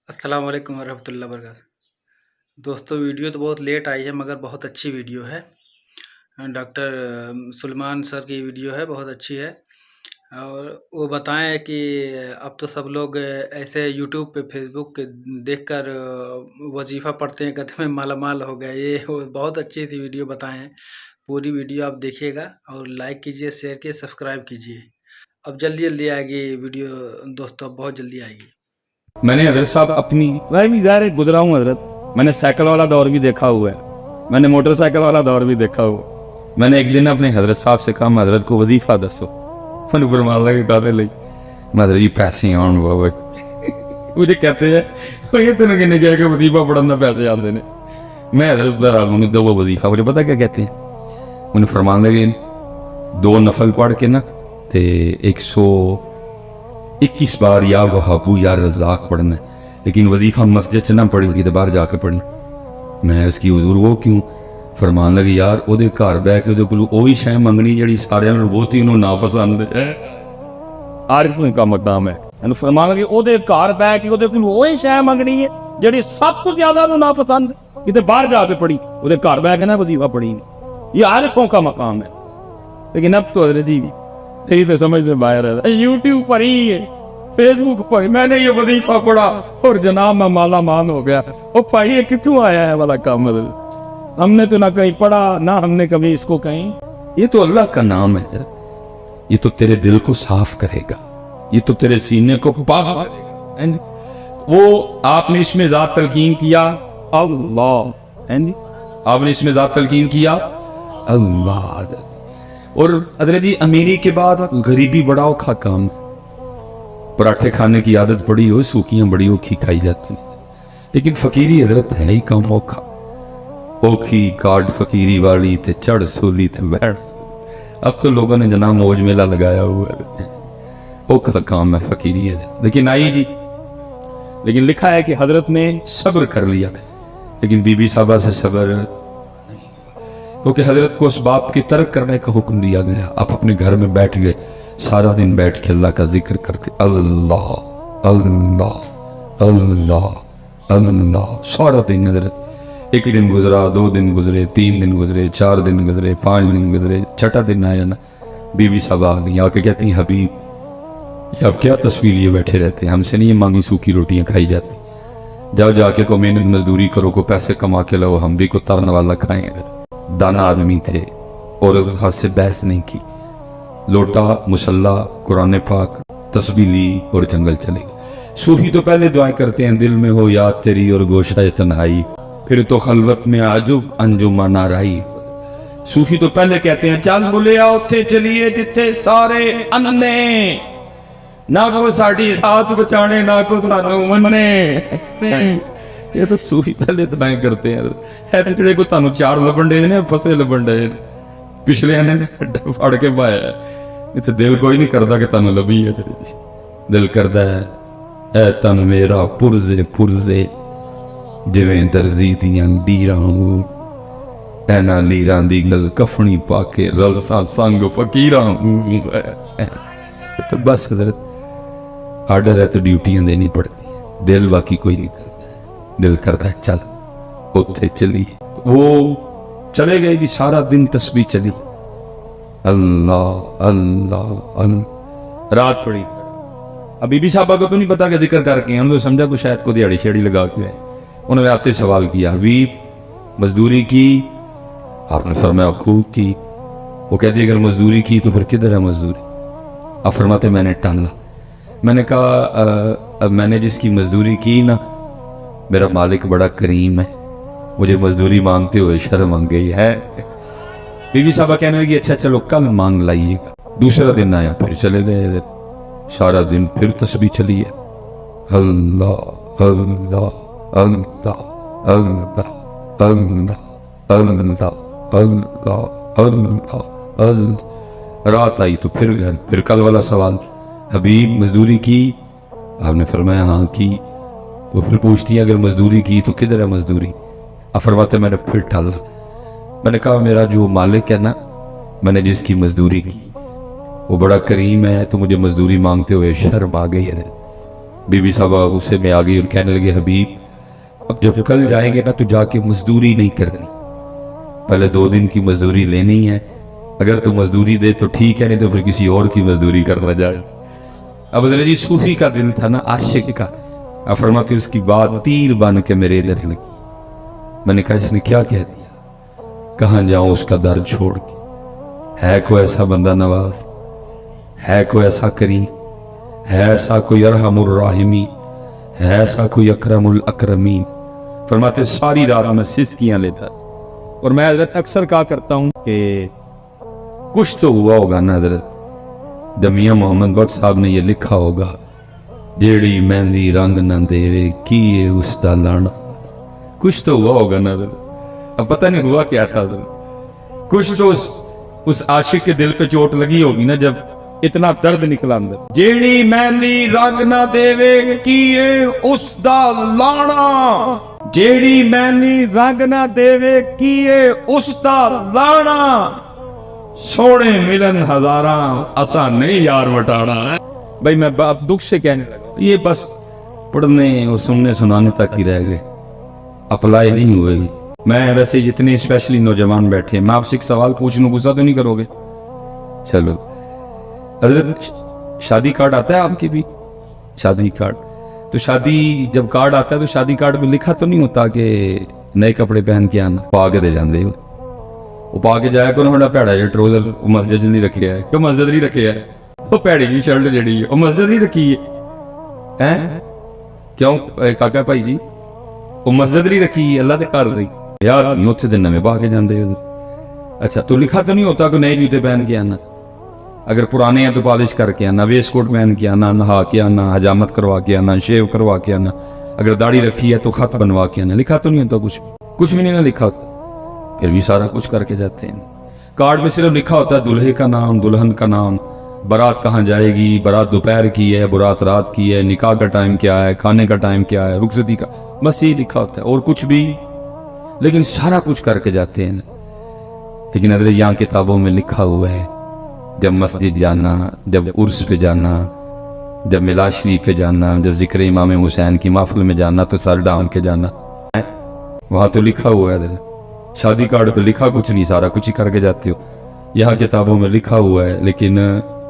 अस्सलाम वालेकुम वरहमतुल्लाहि वबरकातुहू। दोस्तों, वीडियो तो बहुत लेट आई है मगर बहुत अच्छी वीडियो है। डॉक्टर सुलेमान सर की वीडियो है, बहुत अच्छी है। और वो बताएं कि अब तो सब लोग ऐसे यूट्यूब पे फेसबुक के देखकर वजीफ़ा पढ़ते हैं, कहते हैं माला माल हो गए। ये वो बहुत अच्छी सी वीडियो बताएं। पूरी वीडियो आप देखिएगा और लाइक कीजिए, शेयर कीजिए, सब्सक्राइब कीजिए। अब जल्दी जल्दी आएगी वीडियो दोस्तों, बहुत जल्दी आएगी। मैंने हजरत साहब अपनी मैं भी ज़ाहिर गुजरा हूँ हजरत। मैंने साइकिल वाला दौर भी देखा हुआ है, मैंने मोटरसाइकिल वाला दौर भी देखा हुआ। मैंने एक दिन अपने हजरत साहब से कहा हजरत को वजीफा दसो। मैंने फरमान लगे कहने लगी मतलब ये पैसे आन बाबा मुझे कहते हैं ये तेन किन्ने कह के वजीफा पढ़न का पैसे आते हैं। मैं हजरत मैंने दो वजीफा मुझे पता क्या कहते हैं। मैंने फरमान लगे 2 नफल पढ़ के ना ते 121 बार या वहाबू या रज़ाक पढ़ना है, लेकिन वजीफा मस्जिद च ना पढ़ी तो बाहर जाके पढ़नी। मैं इसकी हुजूर वो क्यों? फरमान लगे यार ओदे घर बह के ओदे कोलों ओही शै मंगनी जिहड़ी सारियां नूं बहुती उहनूं ना पसंद है। आरिफ का मकाम है। मैंने फरमान लगे ओदे घर बह के ओदे कोलों ओही शै मंगनी है जिहड़ी सब कुछ ज्यादा उहनूं ना पसंद है, किते बाहर जाके पढ़ी, ओदे घर बह के ना वजीफा पढ़ी। ये आरिफों का मकाम है। लेकिन अब तो हजरत जी यही तो समझ से बाहर है। यूट्यूब पर ही है, फेसबुक पर मैंने ये वजीफा पढ़ा और जनाब मैं माला मान हो गया। ओ भाई ये कितों आया है वाला काम? हमने तो ना कहीं पढ़ा ना हमने कभी इसको कहीं। ये तो अल्लाह का नाम है, ये तो तेरे दिल को साफ करेगा, ये तो तेरे सीने को पाक करेगा। वो आपने इसमें जात तलकीन किया अल्लाह, आपने इसमें जात तलकीन किया अल्लाह। और हजरत जी अमीरी के बाद गरीबी बड़ा औखा काम है। पराठे खाने की आदत पड़ी हो, सूखियां बड़ी औखी खाई जाती, लेकिन फकीरी हजरत है ही कम औखा। औखी काट फकीरी वाली ते चढ़ सोली ते बैठ। अब तो लोगों ने जना मौज मेला लगाया हुआ है, औखा काम है फकीरी है। लेकिन आई जी, लेकिन लिखा है कि हजरत ने सब्र कर लिया, लेकिन बीबी साहबा से सब्र, क्योंकि हजरत को उस बाप की तर्क करने का हुक्म दिया गया। आप अपने घर में बैठ गए, सारा दिन बैठ के अल्लाह का जिक्र करते अल्लाह अल्लाह अल्लाह अल्लाह सारा दिन। हजरत एक दिन गुजरा, 2 दिन गुजरे, 3 दिन गुजरे, 4 दिन गुजरे, 5 दिन गुजरे, छठा दिन आया ना, बीबी साहब आ गई, आके कहती हबीब ये आप क्या तस्वीर लिए बैठे रहते हैं, हमसे नहीं मांगी सूखी रोटियां खाई जाती, जाओ जाके को मेहनत मजदूरी करो, को पैसे कमा के लो, हम भी को तारने वाला खाएं। दाना आदमी थे और उस हाथ से बहस नहीं की। लोटा, मुसल्ला, कुरान पाक, तस्बीह ली और जंगल चले गए। सूफी तो पहले दुआएं करते हैं दिल में हो याद तेरी और गोशा तन्हाई, फिर तो खलवत में आजुब अंजुमा नाराई। सूफी तो पहले कहते हैं चल बुलिया उत्थे चलिए जिथे सारे अन्ने, ना को साड़ी साथ बचाने ना को सानू मन्ने। ये तो सूफी पहले दुआएं करते हैं। है तेरे को तानू 4 लबन डे ने फसे लबन डे पिछले ने फड़ के पाया। इतने दिल कोई नहीं करता कि तानू लभी है तेरे जी, दिल करदा है ऐ तन मेरा पुरजे पुरजे जिवें दर्जी दियां लीरां, ऐना लीरां दी गल कफनी पाके रलसा संग फकीरां। तो बस हजरत आर्डर है तो ड्यूटियां देनी पड़ती है, दिल बाकी कोई नहीं करता। दिल करता है चल उत्थे चली, वो चले गए जी। सारा दिन तस्बीह चली अल्लाह अल्लाह अल्लाह। रात पड़ी, अब बीबी साहबा को तो नहीं पता कि जिक्र करके, उन्होंने समझा कुछ शायद को दिहाड़ी शेड़ी लगा के आए। उन्होंने आते सवाल किया हबीब मजदूरी की? आपने फरमाया खूब की। वो कहती अगर मजदूरी की तो फिर किधर है मजदूरी? आप फरमाते मैंने टाला। मैंने कहा मैंने जिसकी मजदूरी की ना, मेरा मालिक बड़ा करीम है, मुझे मजदूरी मांगते हुए शर्म आ गई है। बीबी साहबा कहने लगी अच्छा चलो कल मांग लाइएगा। दूसरा दिन आया, फिर चले गए। सारा दिन फिर तस्बीह चली है अल्लाह अल्लाह अल्लाह अल्लाह अल्लाह अल्लाह अल्लाह अल्लाह अल्लाह। रात आई तो फिर घर, फिर कल वाला सवाल हबीब मजदूरी की? आपने फरमाया हाँ की। तो फिर पूछती है अगर मजदूरी की तो किधर है मजदूरी? आप फरमाते मैंने फिर ठाला। मैंने कहा मेरा जो मालिक है ना, मैंने जिसकी मजदूरी की वो बड़ा करीम है, तो मुझे मजदूरी मांगते हुए शर्म आ गई है। बीबी साहबा गुस्से में आ गई और कहने लगे हबीब अब जब कल जाएंगे ना तो जाके मजदूरी नहीं करनी, पहले 2 दिन की मजदूरी लेनी है, अगर तू मजदूरी दे तो ठीक है, नहीं तो फिर किसी और की मजदूरी करना जाए। अब हज़रत जी सूफी का दिल था ना, आशिक का। अब फरमाते उसकी बात तीर बन के मेरे इधर लगी। मैंने कहा इसने क्या कह दिया, कहाँ जाऊं उसका दर्द छोड़ के। है कोई ऐसा बंदा नवाज, है कोई ऐसा करीम, है ऐसा कोई अरहमुर राहिमीन, है ऐसा कोई अकरमुल अकरमीन। फरमाते सारी रात में सिसकियां लेता, और मैं हजरत अक्सर कहा करता हूं कि कुछ तो हुआ होगा ना हजरत, जब मियां मोहम्मद बख्श साहब ने ये लिखा होगा, जेड़ी मेहंदी रंग न देवे की उसका लाना। कुछ तो हुआ होगा ना हजरत, अब पता नहीं हुआ क्या था हजरत। कुछ तो उस आशिक के दिल पे चोट लगी होगी ना, जब इतना दर्द निकला अंदर। जेड़ी मेहंदी रंग ना देवे की उसदा लाना, जेड़ी मेहंदी रंग ना देवे की उसदा लाना, सोने मिलन हजारा असा नहीं यार वटाना है। भाई मैं दुख से कहने लगा, ये बस पढ़ने और सुनने सुनाने तक ही रह गए, अप्लाई नहीं हुए। मैं वैसे जितने स्पेशली नौजवान बैठे हैं, मैं आपसे एक सवाल पूछ लूं, गुस्सा तो नहीं करोगे? चलो हजरत शादी कार्ड आता है आपकी भी? शादी कार्ड, तो शादी जब कार्ड आता है तो शादी कार्ड में लिखा तो नहीं होता कि नए कपड़े पहन के आना, पा के दे जाते हो। वो पा के जाया करो, थोड़ा भैड़ा जो ट्रोजर मस्जिद नहीं रखे है, क्यों मस्जिद नहीं रखे है, वो भैड़ी जी शर्ट जड़ी है वो मस्जिद नहीं रखी है, क्यों काका भाई जी वो मस्जिद नहीं रखी है, अल्लाह दे घर रही यार, उत्थे दिन नवे पा के जाते हो। अच्छा तो लिखा तो नहीं होता कि नए जूते पहन के आना, अगर पुराने हैं तो पॉलिश करके आना, वेस्ट कोट पहन के आना, नहा के आना, हजामत करवा के आना, शेव करवा के आना, अगर दाढ़ी रखी है तो खत बनवा के आना। लिखा तो नहीं होता, कुछ भी नहीं ना लिखा होता, फिर भी सारा कुछ करके जाते हैं। कार्ड में सिर्फ लिखा होता है दूल्हे का नाम, दुल्हन का नाम, बारात कहाँ जाएगी, बारात दोपहर की है, बारात रात की है, निकाह का टाइम क्या है, खाने का टाइम क्या है, रुखसती का, बस ये लिखा होता है और कुछ भी, लेकिन सारा कुछ करके जाते हैं। लेकिन अगर यहाँ किताबों में लिखा हुआ है जब मस्जिद जाना, जब उर्स पे जाना, जब मिलाद शरीफ पे जाना, जब जिक्र इमाम हुसैन की महफिल में जाना तो सर डाउन के जाना, वहां तो लिखा हुआ है। शादी कार्ड पे लिखा कुछ नहीं, सारा कुछ ही करके जाते हो। यहाँ किताबों में लिखा हुआ है, लेकिन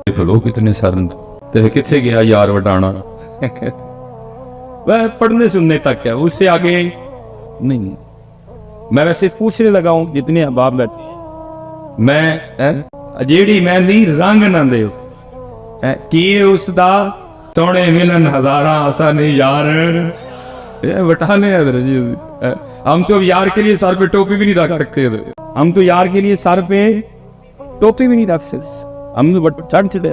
देखो लोग कितने सर तेरे किथे गया यार वटाना वह पढ़ने सुनने तक है, उससे आगे नहीं। मैं वैसे पूछने लगा हूं जितने अहबाब बैठे, मैं जेड़ी मेहंदी रंग ना दे की उसदा सोने मिलन हजारा आसा नहीं यार वटाने। हम तो यार के लिए सर पे टोपी भी नहीं रख सकते, हम तो यार के लिए सर पे टोपी भी नहीं रख सकते, हम तो चढ़ चढ़े।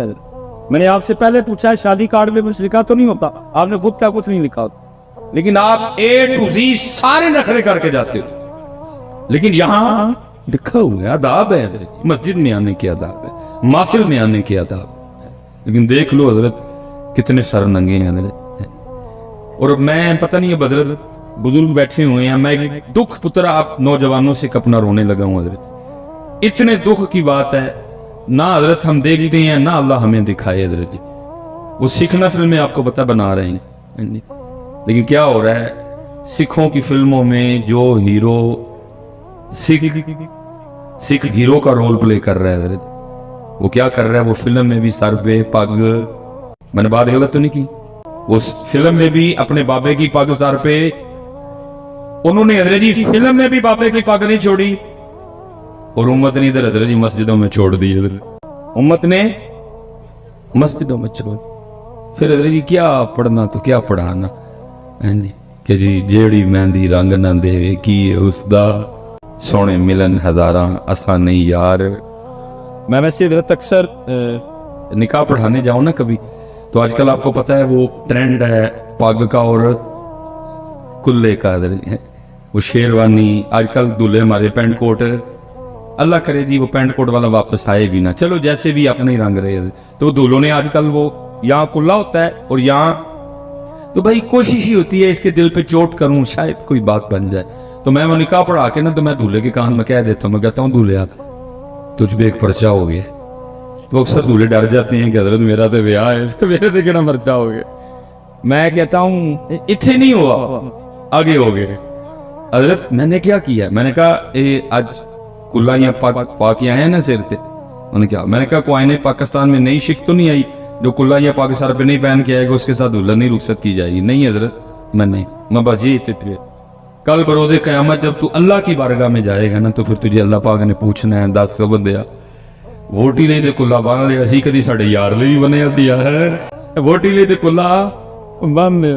मैंने आपसे पहले पूछा है शादी कार्ड में कुछ लिखा तो नहीं होता, आपने खुद क्या कुछ नहीं लिखा होता, लेकिन आप A to Z सारे नखरे करके जाते हो। लेकिन यहाँ लिखा हुआ है, आदाब है, मस्जिद में आने के आदाब है, महफिल में आने के आदाब है। लेकिन देख लो हजरत कितने सर नंगे हैं हजरत। और मैं पता नहीं है हजरत बुजुर्ग बैठे हुए हैं, मैं दुख पुत्र आप नौजवानों से अपना रोने लगा हूं हजरत। इतने दुख की बात है ना हजरत, हम देखते हैं ना अल्लाह हमें दिखाए हजरत जी। वो सीखना फिल्में आपको पता बना रहे हैं, लेकिन क्या हो रहा है सिखों की फिल्मों में, जो हीरो सिख हीरो का रोल प्ले कर रहा है हजरत, वो क्या कर रहा है, वो फिल्म में भी सर पे पग, मैंने बात गलत तो नहीं की, वो फिल्म में भी अपने बाबे की पग सर पे, उन्होंने हजरत जी फिल्म में भी बाबे की पग नहीं छोड़ी, और उम्मत ने इधर हजरत जी मस्जिदों में छोड़ दी, उम्मत ने मस्जिदों में छोड़। फिर हजरत जी क्या पढ़ना तो क्या पढ़ाना कि जी जेड़ी मेहंदी रंग ना देवे की उसदा सोने मिलन हजारा असा नहीं यार। मैं वैसे हजरत अक्सर निकाह पढ़ाने जाऊं ना कभी, तो आजकल आपको पता है वो ट्रेंड है पग का और कुल्ले का, वो शेरवानी, आजकल दूल्हे हमारे पैंट कोट, अल्लाह करे जी वो पैंट कोट वाला वापस आए भी ना, चलो जैसे भी अपने ही रंग रहे। तो दूल्हों ने आजकल वो यहाँ कुल्ला होता है और यहाँ, तो भाई कोशिश ही होती है इसके दिल पे चोट करूं, शायद कोई बात बन जाए। तो मैं वो निकाह पढ़ा के ना, तो मैं दूल्हे के कान में कह देता हूँ, मैं कहता हूँ दूल्हे तुझ पे एक पर्चा हो गया। तो अक्सर दूल्हे डर जाते हैं कि हजरत मेरा तो ब्याह है, मेरे तो क्या पर्चा हो गया। میں کہتا ہوں اتنے نہیں ہوا, آگے ہو گئے. حضرت میں نے کیا کیا, میں نے کہا آج کلائیاں پاک آئے ہیں نا سر تے, انہوں نے کہا, میں نے کہا کوئی پاکستان میں نئی شک تو نہیں آئی جو کلائیاں پاک سر پہ نہیں پہن کے آئے گا اس کے ساتھ دلہن نہیں رخصت کی جائے گی. نہیں حضرت میں بس یہی اتنے. کل بروز قیامت جب تو اللہ کی بارگاہ میں جائے گا نا تو پھر تجھے اللہ پاک نے پوچھنا ہے 10 بندیا ووٹی لے دے کلا بن لے, اسی کدی ساڈے یار بھی بنیا دیا ہے, ووٹی لے دے کلا بن لے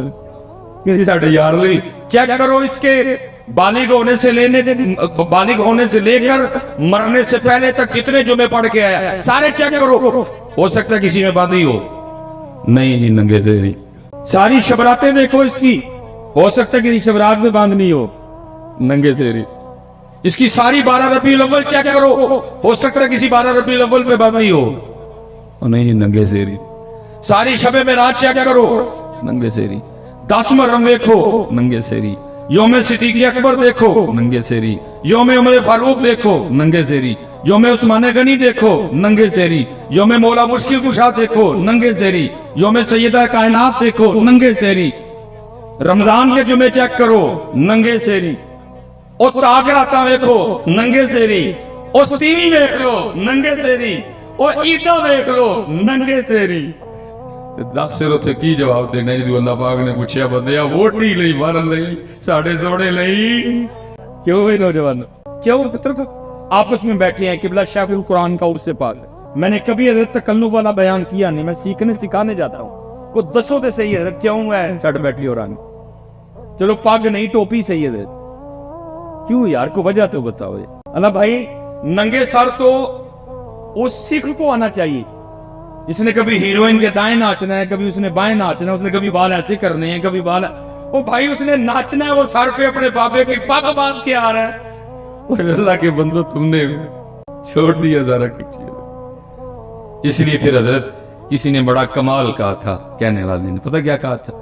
کدی ساڈے یار بھی. چیک کرو اس کے بالغ ہونے سے لے کر مرنے سے پہلے تک کتنے جمعے پڑھ کے آیا, سارے چیک کرو. ہو سکتا ہے کسی میں باندھی ہو, نہیں جی ننگے تیری. ساری شبراتیں دیکھو اس کی, ہو سکتا ہے کسی شبرات میں باندھنی ہو, ننگے تیری. اس کی ساری 12 ربیع الاول چیک کرو, ہو سکتا ہے کسی 12 ربیع الاول پہ باندھنی ہو, نہیں ننگے تیری. ساری شب معراج چیک کرو, ننگے تیری. 10 محرم دیکھو, ننگے تیری. یوم صدیق اکبر دیکھو, ننگے تیری. یوم عمر فاروق دیکھو, ننگے تیری. یوم عثمان غنی دیکھو, ننگے تیری. یوم مولا مشکل کشا دیکھو, ننگے تیری. یوم سیدہ کائنات دیکھو, ننگے تیری. رمضان کے جمعے چیک کرو, ننگے تیری. اور تاج راتا دیکھو, ننگے تیری. اور سیوی دیکھ لو, ننگے تیری. اور عیدہ دیکھ لو, ننگے تیری. 10 سر اتنے کی جواب دینا جی اللہ پاک نے پوچھا بندیا ووٹی لئی مارن لئی ساڑھے سوڑے لئی کیوں بھائی نوجوان کیوں پتر کو آپس میں بیٹھے ہیں قبلہ شاہ قرآن کا عرص پاک. میں نے کبھی حضرت تکلف والا بیان کیا نہیں, میں سیکھنے سکھانے جاتا ہوں. کو دسو تے صحیح حضرت کیوں ہے سٹ بیٹھی ہو رانی, چلو پگ نہیں ٹوپی صحیح حضرت کیوں یار, کو وجہ تو بتاؤ. اللہ بھائی ننگے سر تو اس سکھ کو آنا چاہیے اس نے کبھی ہیروئن کے دائیں ناچنا ہے, کبھی اس نے بائیں ناچنا ہے, اس نے کبھی بال ایسے کرنے ہیں, کبھی بال وہ بھائی اس نے ناچنا ہے, وہ سر پہ اپنے بابے کی پگ باندھ کے آ رہا ہے. اللہ کے بندو تم نے چھوڑ دیا ذرا کچھ. اس لیے پھر حضرت کسی نے بڑا کمال کہا تھا, کہنے والے نے پتہ کیا کہا تھا,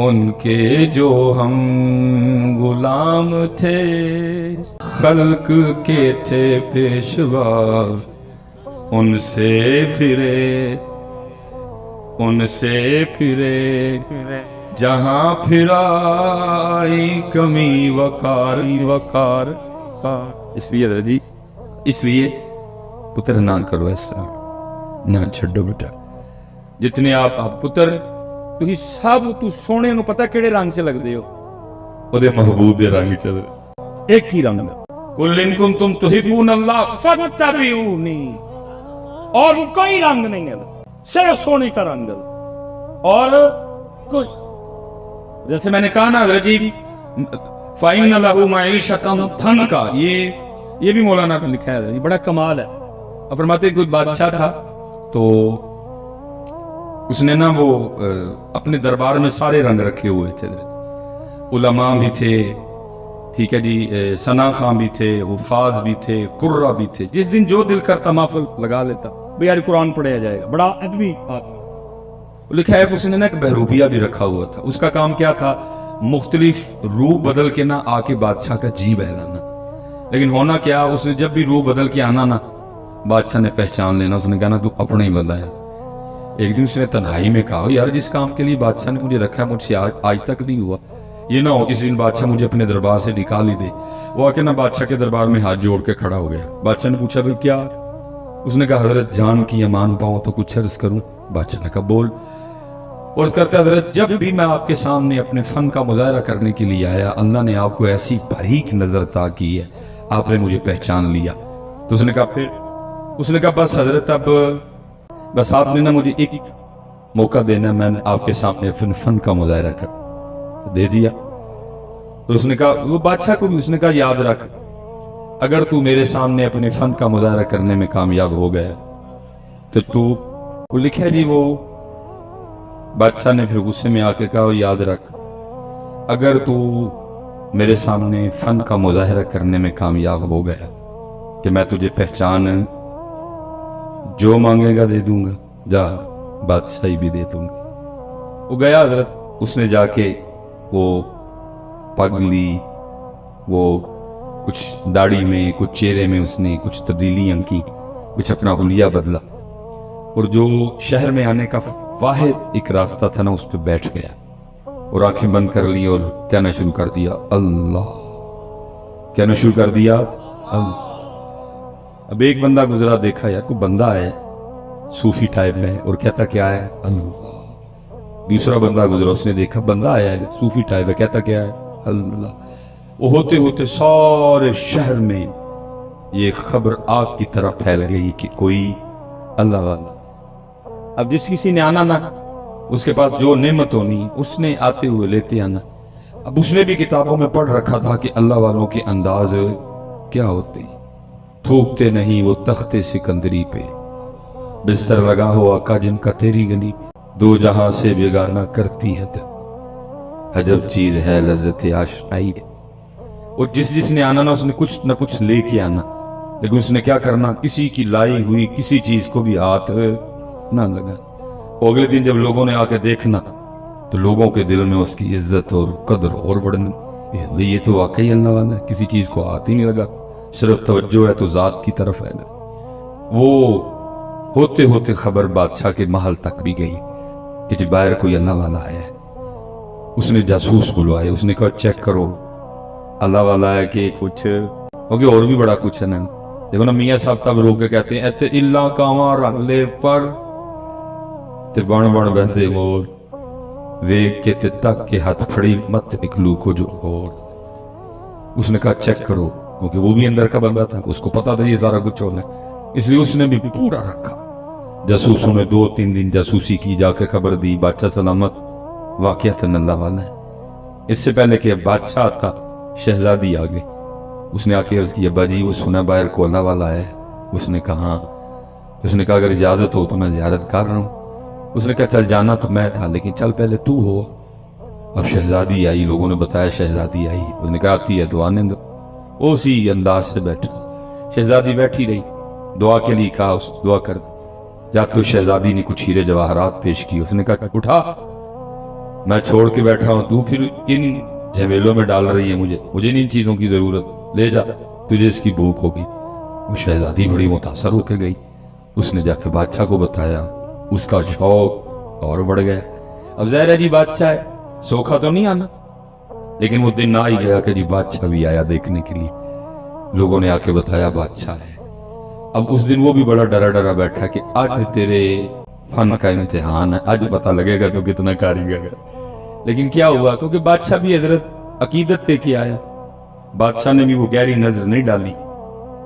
ان کے جو ہم غلام تھے خلق کے تھے پیشوا, ان سے پھرے جہاں پھرائی کمی وقار. اس لیے حضرت جی, اس لیے پتر نہ کرو ایسا, نہ چھڈو بیٹا. جتنے آپ پتر تھی سب تو سونے نو پتہ کیڑے رنگ سے لگ دے ہو, او دے محبوب دے رنگ چ ایک ہی رنگ. قل ان کنتم تحبون اللہ فاتبعونی, اور کوئی رنگ نہیں ہے, صرف سونے کا رنگ. اور کوئی جیسے میں نے کہا نا حضرت جی فَإِنَّ لَهُ مَعِيشَةً ضَنْكَ, یہ بھی مولانا نے لکھا ہے, یہ بڑا کمال ہے. اور فرماتے کوئی بادشاہ تھا تو اس نے نا وہ اپنے دربار میں سارے رنگ رکھے ہوئے تھے, علماء بھی تھے, ٹھیک ہے جی, ثنا خان بھی تھے, حفاظ بھی تھے, قرہ بھی تھے. جس دن جو دل کرتا محفل لگا لیتا, بھئی یار قرآن پڑھایا جائے گا, بڑا ادبی لکھا ہے. اس نے نا ایک بہروپیہ بھی رکھا ہوا تھا, اس کا کام کیا تھا, مختلف روح بدل کے نا آ کے بادشاہ کا جی بہلانا. لیکن ہونا کیا, اس نے جب بھی روح بدل کے آنا نا بادشاہ نے پہچان لینا, اس نے کہا نا تو اپنا ہی بندہ ہے. ایک دن اس نے تنہائی میں کہا یار جس کام کے لیے بادشاہ نے مجھے رکھا ہے مجھ سے آج تک نہیں ہوا, یہ نہ ہو کسی دن بادشاہ مجھے اپنے دربار سے نکال ہی دے. وہ آ کے نا بادشاہ کے دربار میں ہاتھ جوڑ کے کھڑا ہو گیا. بادشاہ نے پوچھا پھر کیا, اس نے کہا حضرت جان کی امان پاؤں تو کچھ عرض کروں. بادشاہ نے کہا بول. عرض کرتا حضرت جب بھی میں آپ کے سامنے اپنے فن کا مظاہرہ کرنے کے لیے آیا, اللہ نے آپ کو ایسی باریک نظر عطا کی ہے, آپ نے مجھے پہچان لیا. تو اس نے کہا پھر, اس نے کہا بس حضرت اب بس آپ نے نا مجھے ایک موقع دینا, میں نے آپ کے سامنے اپنے فن کا مظاہرہ کر دے دیا. تو اس نے کہا, وہ بادشاہ کو بھی اس نے کہا یاد رکھ اگر تو میرے سامنے اپنے فن کا مظاہرہ کرنے میں کامیاب ہو گیا تو وہ لکھے جی وہ بادشاہ نے پھر غصے میں آ کے کہا یاد رکھ اگر تو میرے سامنے فن کا مظاہرہ کرنے میں کامیاب ہو گیا کہ میں تجھے پہچان جو مانگے گا دے دوں گا, جا بادشاہی بھی دے دوں گا. وہ گیا حضرت, اس نے جا کے وہ پگ لی, وہ کچھ داڑھی میں کچھ چہرے میں اس نے کچھ تبدیلیاں کی, کچھ اپنا حلیہ بدلا, اور جو شہر میں آنے کا वाहिद एक रास्ता था ना, उस पर बैठ गया और आंखें बंद कर ली और कहना शुरू कर दिया अल्लाह, कहना शुरू कर दिया अल्लाह। अब एक बंदा गुजरा, देखा यार कोई बंदा है सूफी टाइप में और कहता क्या है अल्लाह। दूसरा बंदा गुजरा, उसने देखा बंदा आया है सूफी टाइप है, कहता क्या है अल्लाह। वो होते होते सारे शहर में ये खबर आग की तरह फैल गई कि कोई अल्लाह वाला। अब जिस किसी ने आना ना, उसके पास जो नेमत होनी उसने आते हुए लेते आना। अब उसने भी किताबों में पढ़ रखा था कि अल्लाह वालों के अंदाज क्या होते, थूकते नहीं वो तख्ते सिकंदरी पे, बिस्तर लगा हो आका जिनका तेरी गली, दो जहां से बेगाना करती है दिल, अजब चीज है लज्जत आशनाई। और जिसने आना ना, उसने कुछ न कुछ लेके आना, लेकिन उसने क्या करना, किसी की लाई हुई किसी चीज को भी हाथ ना लगा। अगले दिन जब लोगों ने आके देखना तो लोगों के दिल में उसकी इज्जत और कदर और बढ़नी, ये तो वाकई अल्लाह वाला है, किसी चीज को हाथ ही नहीं लगा, सिर्फ तवज्जो है तो जात की तरफ है। वो होते होते खबर बादशाह के महल तक भी गई कि जी बाहर कोई अल्लाह वाला आया है। उसने जासूस बुलवाए, उसने कहा चेक करो अल्लाह वाला है कि कुछ, क्योंकि और भी बड़ा कुछ है ना। देखो ना मियाँ साहब तब रोक के कहते हैं इत्ते इल्ला कावा रख ले पर ते बण बण बहदे मोर, वेख के ते तक के हाथ फड़ी मत निकलू को जो और। उसने कहा चेक करो, क्योंकि वो भी अंदर का बंदा था, उसको पता था ये सारा कुछ होना है, इसलिए उसने भी पूरा रखा। जासूसों ने 2-3 दिन जासूसी की, जाकर खबर दी बादशाह सलामत, वाकईतन अल्लाह वाला है। इससे पहले कि बादशाह था, शहजादी आ गई। उसने आके अर्ज की अब्बा जी वो सुना बाहर को अल्लाह वाला है। उसने कहा अगर इजाजत हो तो मैं ज़ियारत कर रहा हूँ। उसने कहा चल जाना तो मैं था, लेकिन चल पहले तू हो। अब शहजादी आई, लोगों ने बताया शहजादी आई। उसने कहा आती है तो आने दो। उसी अंदाज से बैठा, शहजादी बैठी रही, दुआ के लिए कहा उस दुआ कर। जब तो शहजादी ने कुछ हीरे जवाहरात पेश की। उसने कहा उठा, मैं छोड़ के बैठा हूं, तू फिर इन झमेलों में डाल रही है मुझे नहीं इन चीजों की जरूरत, ले जा, तुझे इसकी भूख होगी। वो शहजादी बड़ी मुतासर होकर गई। उसने जाकर बादशाह को बताया, उसका शौक और बढ़ गया। अब ज़ाहिर है जी बादशाह है, सोखा तो नहीं आना, लेकिन वो दिन आ ही गया कि जी बादशाह भी आया देखने के लिए। लोगों ने आके बताया बादशाह है। अब उस दिन वो भी बड़ा डरा डरा बैठा कि आज तेरे फन का इम्तिहान है, आज पता लगेगा तो कितना कारीगर है। लेकिन क्या हुआ, क्योंकि बादशाह भी हजरत अकीदत लेके आया, बादशाह ने भी वो गहरी नजर नहीं डाली।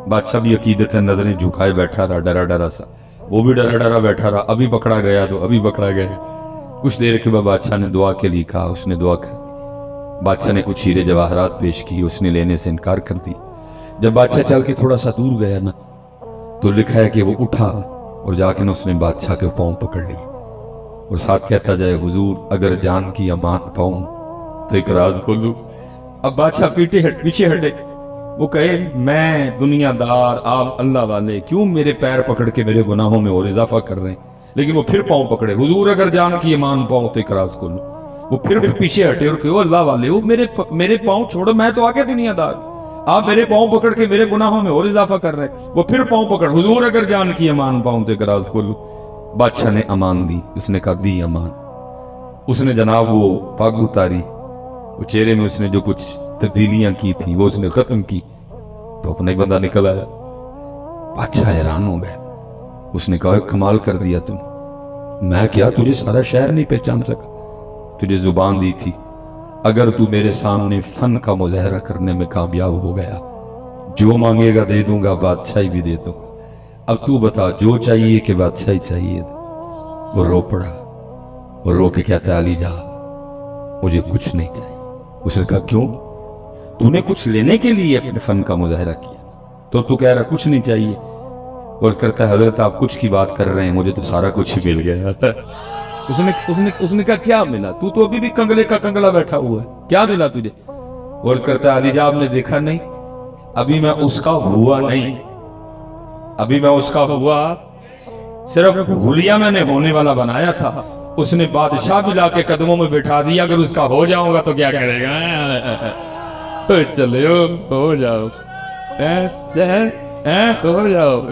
बादशाह भी अकीदत नजरें झुकाए बैठा रहा, डरा डरा सा। वो भी डरा डरा बैठा रहा, अभी पकड़ा गया तो अभी पकड़ा गया। कुछ देर के बाद बादशाह ने दुआ के लिए कहा, उसने दुआ कर दी। बादशाह ने कुछ हीरे जवाहरात पेश की, उसने लेने से इनकार कर दिया। जब बादशाह चल के थोड़ा सा दूर गया ना, तो लिखा है कि वो उठा और जाके ना उसने बादशाह के पांव पकड़ ली और साथ कहता जाए हुजूर अगर जान की अमान पाऊं तो एक राज खोलूं। अब बादशाह पीछे हटे, वो कहे मैं दुनियादार, आप अल्लाह वाले क्यों मेरे पैर पकड़ के मेरे गुनाहों में और इजाफा कर रहे हैं। लेकिन वो फिर पांव पकड़े, हुजूर अगर जान की ईमान पाऊं तो एक राज खोलूं। वो फिर पीछे हटे और कहे अल्लाह वाले वो मेरे पांव छोड़ो, मैं तो आगे दुनियादार, आप मेरे पांव पकड़ के मेरे गुनाहों में और इजाफा कर रहे हैं। वो फिर पांव पकड़, हुजूर अगर जान की ईमान पाऊं तो एक राज खोलूं। बादशाह ने अमान दी, उसने कहा दी अमान। उसने जनाब वो पग उतारी, वो चेहरे में उसने जो कुछ तब्दीलियां की थी वो उसने खत्म की, तो अपना ही बंदा निकल आया। बादशाह हैरान हो गया। उसने कहा कमाल कर दिया तुम, मैं क्या तुझे सारा शहर नहीं पहचान सका, तुझे जुबान दी थी, अगर तू मेरे सामने फन का मुजाहरा करने में कामयाब हो गया, जो मांगेगा दे दूंगा, बादशाही भी दे दूंगा। अब तू बता जो चाहिए कि बादशाही चाहिए। वो रो पड़ा और रो के कहता अली जा मुझे कुछ नहीं चाहिए। उसने कहा क्यों, तूने कुछ लेने के लिए अपने फन का मुजाहरा किया तो तू कह रहा कुछ नहीं चाहिए। और करता है हजरत आप कुछ की बात कर रहे हैं, मुझे तो सारा कुछ ही मिल गया। उसने कहा क्या मिला, तू तो अभी भी कंगले का कंगला बैठा हुआ है, क्या मिला तुझे। और करता है अली जा आपने देखा नहीं, अभी मैं उसका हुआ नहीं, अभी मैं उसका हुआ सिर्फ हुलिया मैंने होने वाला बनाया था। उसने बादशाह भी लाके कदमों में बैठा दिया, अगर उसका हो जाऊंगा तो क्या करेगा। चले हो जाओ, हो जाओ।